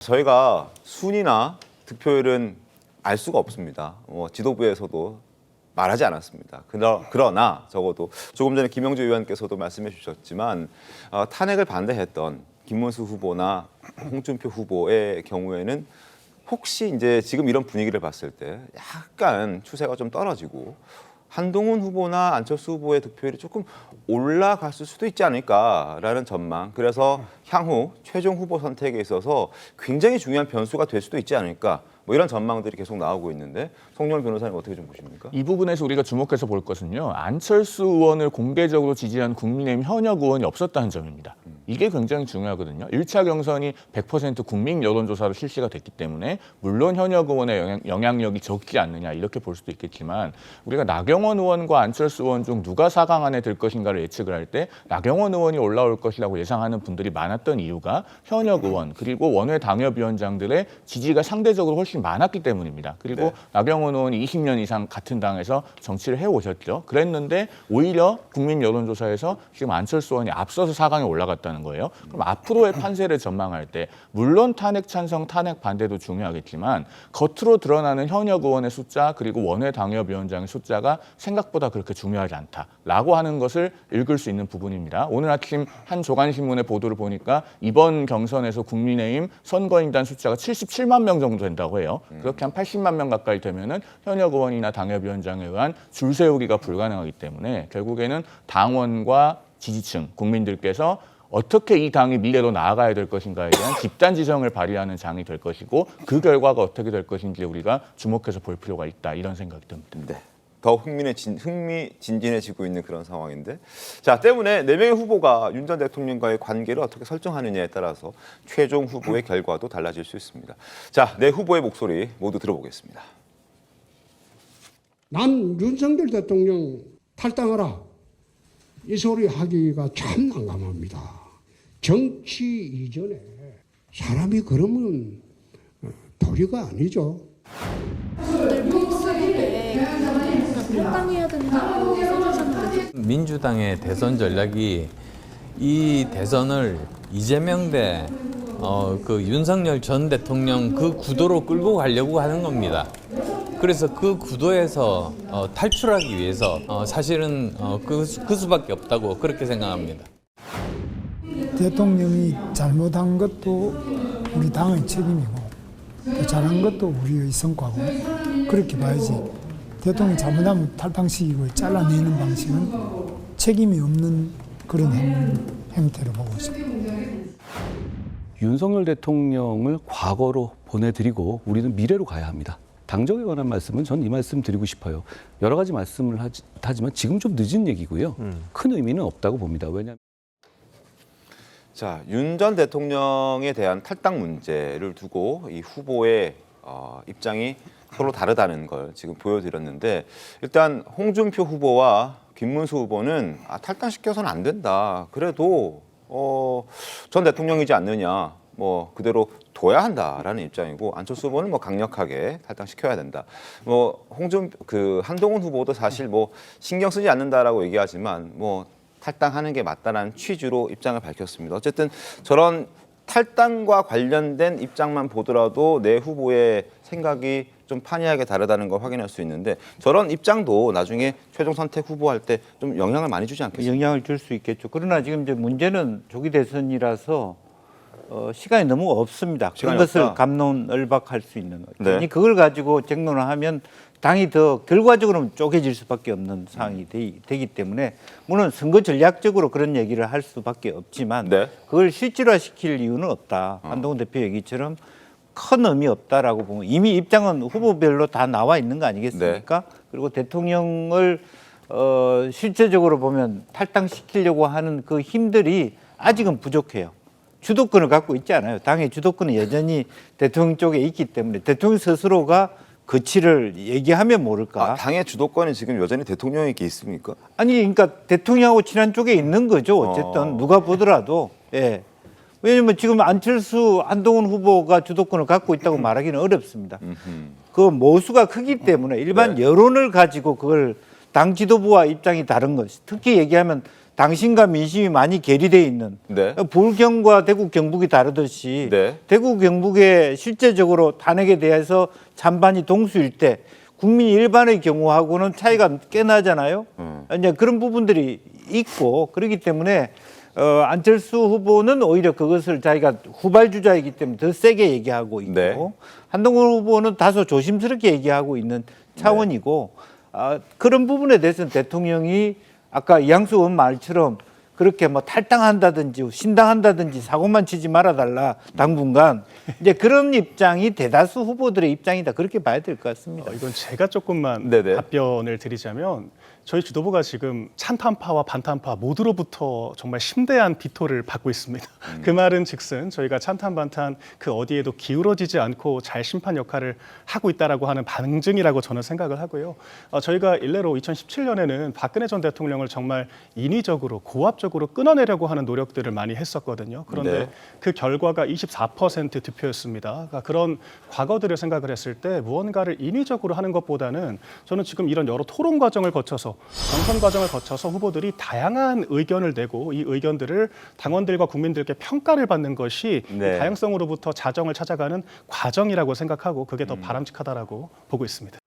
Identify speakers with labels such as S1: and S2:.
S1: 저희가 순위나 득표율은 알 수가 없습니다. 지도부에서도 말하지 않았습니다. 그러나 적어도 조금 전에 김영주 의원께서도 말씀해 주셨지만 탄핵을 반대했던 김문수 후보나 홍준표 후보의 경우에는 혹시 이제 지금 이런 분위기를 봤을 때 약간 추세가 좀 떨어지고 한동훈 후보나 안철수 후보의 득표율이 조금 올라갔을 수도 있지 않을까라는 전망. 그래서 향후 최종 후보 선택에 있어서 굉장히 중요한 변수가 될 수도 있지 않을까. 뭐 이런 전망들이 계속 나오고 있는데 송영길 변호사님 어떻게 좀 보십니까?
S2: 이 부분에서 우리가 주목해서 볼 것은요. 안철수 의원을 공개적으로 지지한 국민의힘 현역 의원이 없었다는 점입니다. 이게 굉장히 중요하거든요. 1차 경선이 100% 국민 여론조사로 실시가 됐기 때문에 물론 현역 의원의 영향력이 적지 않느냐 이렇게 볼 수도 있겠지만 우리가 나경원 의원과 안철수 의원 중 누가 4강 안에 들 것인가를 예측을 할 때 나경원 의원이 올라올 것이라고 예상하는 분들이 많았던 이유가 현역 의원 그리고 원외 당협위원장들의 지지가 상대적으로 훨씬 많았기 때문입니다. 그리고
S1: 네.
S2: 나경원 의원이 20년 이상 같은 당에서 정치를 해오셨죠. 그랬는데 오히려 국민 여론조사에서 지금 안철수 의원이 앞서서 4강에 올라갔다는 거예요. 그럼 앞으로의 판세를 전망할 때 물론 탄핵 찬성, 탄핵 반대도 중요하겠지만 겉으로 드러나는 현역 의원의 숫자 그리고 원외 당협위원장의 숫자가 생각보다 그렇게 중요하지 않다라고 하는 것을 읽을 수 있는 부분입니다. 오늘 아침 한 조간신문의 보도를 보니까 이번 경선에서 국민의힘 선거인단 숫자가 77만 명 정도 된다고 해요. 그렇게 한 80만 명 가까이 되면은 현역 의원이나 당협위원장에 의한 줄 세우기가 불가능하기 때문에 결국에는 당원과 지지층, 국민들께서 어떻게 이 당이 미래로 나아가야 될 것인가에 대한 집단 지성을 발휘하는 장이 될 것이고 그 결과가 어떻게 될 것인지 우리가 주목해서 볼 필요가 있다 이런 생각이 듭니다.
S1: 네. 더 흥미진진해지고 있는 그런 상황인데 자 때문에 4명의 후보가 윤 전 대통령과의 관계를 어떻게 설정하느냐에 따라서 최종 후보의 결과도 달라질 수 있습니다. 자, 4후보의 목소리 모두 들어보겠습니다.
S3: 난 윤석열 대통령 탈당하라 이 소리 하기가 참 난감합니다. 정치 이전에 사람이 그러면 도리가 아니죠.
S4: 탈당해야 된다고 써주셨는데
S5: 민주당의 대선 전략이 이 대선을 이재명 대 그 윤석열 전 대통령 그 구도로 끌고 가려고 하는 겁니다. 그래서 그 구도에서 탈출하기 위해서 사실은 그 수밖에 없다고 그렇게 생각합니다.
S6: 대통령이 잘못한 것도 우리 당의 책임이고 또 잘한 것도 우리의 성과고 그렇게 봐야지. 대통령이 잘못하면 탈당시키고 잘라내는 방식은 책임이 없는 그런 행태로 보고 있습니다.
S7: 윤석열 대통령을 과거로 보내드리고 우리는 미래로 가야 합니다. 당정에 관한 말씀은 전 이 말씀 드리고 싶어요. 여러 가지 말씀을 하지만 지금 좀 늦은 얘기고요. 큰 의미는 없다고 봅니다. 왜냐하면
S1: 자, 윤 전 대통령에 대한 탈당 문제를 두고 이 후보의 입장이 서로 다르다는 걸 지금 보여드렸는데 일단 홍준표 후보와 김문수 후보는 탈당시켜서는 안 된다. 그래도 전 대통령이지 않느냐. 뭐 그대로 둬야 한다라는 입장이고 안철수 후보는 뭐 강력하게 탈당시켜야 된다. 뭐 한동훈 후보도 사실 뭐 신경 쓰지 않는다라고 얘기하지만 뭐 탈당하는 게 맞다라는 취지로 입장을 밝혔습니다. 어쨌든 저런 탈당과 관련된 입장만 보더라도 내 후보의 생각이 좀 판이하게 다르다는 걸 확인할 수 있는데 저런 입장도 나중에 최종 선택 후보할 때 좀 영향을 많이 주지 않겠습니까?
S8: 영향을 줄 수 있겠죠. 그러나 지금 이제 문제는 조기 대선이라서 시간이 너무 없습니다. 그런 것을 갑론을박할 수 있는 거죠.
S1: 네.
S8: 그걸 가지고 쟁론을 하면 당이 더 결과적으로는 쪼개질 수밖에 없는 상황이 되기 때문에 물론 선거 전략적으로 그런 얘기를 할 수밖에 없지만
S1: 네.
S8: 그걸 실질화시킬 이유는 없다. 한동훈 대표 얘기처럼 큰 의미 없다라고 보면 이미 입장은 후보별로 다 나와 있는 거 아니겠습니까?
S1: 네.
S8: 그리고 대통령을 실제적으로 보면 탈당시키려고 하는 그 힘들이 아직은 부족해요. 주도권을 갖고 있지 않아요. 당의 주도권은 여전히 대통령 쪽에 있기 때문에 대통령 스스로가 거취를 얘기하면 모를까.
S1: 당의 주도권이 지금 여전히 대통령에게 있습니까?
S8: 아니 그러니까 대통령하고 친한 쪽에 있는 거죠. 어쨌든 누가 보더라도. 예. 왜냐하면 지금 안철수, 한동훈 후보가 주도권을 갖고 있다고 말하기는 어렵습니다. 그 모수가 크기 때문에 일반
S1: 네.
S8: 여론을 가지고 그걸 당 지도부와 입장이 다른 것. 특히 얘기하면 당신과 민심이 많이 괴리돼 있는
S1: 네.
S8: 불경과 대구 경북이 다르듯이
S1: 네.
S8: 대구 경북에 실제적으로 탄핵에 대해서 찬반이 동수일 때 국민 일반의 경우하고는 차이가 꽤 나잖아요. 이제 그런 부분들이 있고 그렇기 때문에 안철수 후보는 오히려 그것을 자기가 후발주자이기 때문에 더 세게 얘기하고 있고
S1: 네.
S8: 한동훈 후보는 다소 조심스럽게 얘기하고 있는 차원이고 그런 부분에 대해서는 대통령이 아까 이양수 의원 말처럼 그렇게 뭐 탈당한다든지 신당한다든지 사고만 치지 말아달라 당분간 이제 그런 입장이 대다수 후보들의 입장이다 그렇게 봐야 될 것 같습니다.
S9: 이건 제가 조금만
S1: 네네.
S9: 답변을 드리자면 저희 지도부가 지금 찬탄파와 반탄파 모두로부터 정말 심대한 비토를 받고 있습니다. 그 말은 즉슨 저희가 찬탄 반탄 그 어디에도 기울어지지 않고 잘 심판 역할을 하고 있다라고 하는 반증이라고 저는 생각을 하고요. 저희가 일례로 2017년에는 박근혜 전 대통령을 정말 인위적으로 고압적으로 끊어내려고 하는 노력들을 많이 했었거든요. 그런데
S1: 네.
S9: 그 결과가 24% 득표였습니다. 그러니까 그런 과거들을 생각을 했을 때 무언가를 인위적으로 하는 것보다는 저는 지금 이런 여러 토론 과정을 거쳐서 경선 과정을 거쳐서 후보들이 다양한 의견을 내고 이 의견들을 당원들과 국민들께 평가를 받는 것이
S1: 네.
S9: 다양성으로부터 자정을 찾아가는 과정이라고 생각하고 그게 더 바람직하다라고 보고 있습니다.